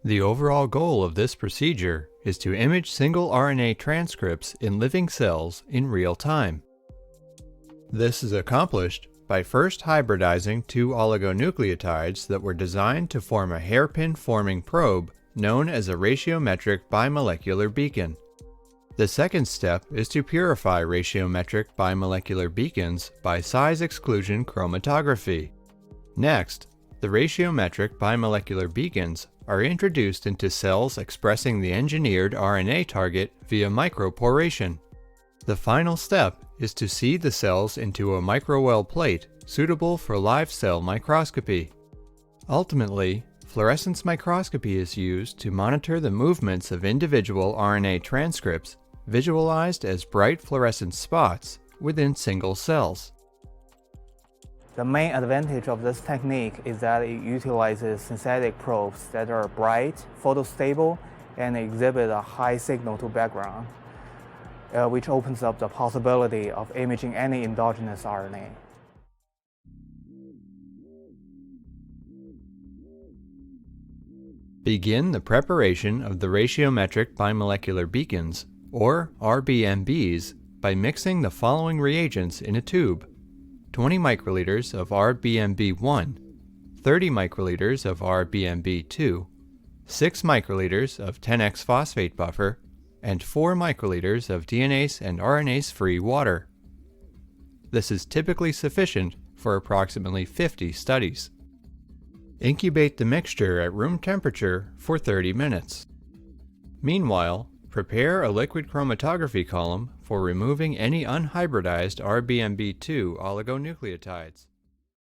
The overall goal of this procedure is to image single RNA transcripts in living cells in real time. This is accomplished by first hybridizing two oligonucleotides that were designed to form a hairpin-forming probe known as a ratiometric bimolecular beacon. The second step is to purify ratiometric bimolecular beacons by size exclusion chromatography. Next, the ratiometric bimolecular beacons are introduced into cells expressing the engineered RNA target via microporation. The final step is to seed the cells into a microwell plate suitable for live cell microscopy. Ultimately, fluorescence microscopy is used to monitor the movements of individual RNA transcripts visualized as bright fluorescent spots within single cells. The main advantage of this technique is that it utilizes synthetic probes that are bright, photostable, and exhibit a high signal-to background, which opens up the possibility of imaging any endogenous RNA. Begin the preparation of the ratiometric bimolecular beacons, or RBMBs, by mixing the following reagents in a tube: 20 microliters of RBMB1, 30 microliters of RBMB2, 6 microliters of 10x phosphate buffer, and 4 microliters of DNase and RNase-free water. This is typically sufficient for approximately 50 studies. Incubate the mixture at room temperature for 30 minutes. Meanwhile, prepare a liquid chromatography column for removing any unhybridized RBMB2 oligonucleotides.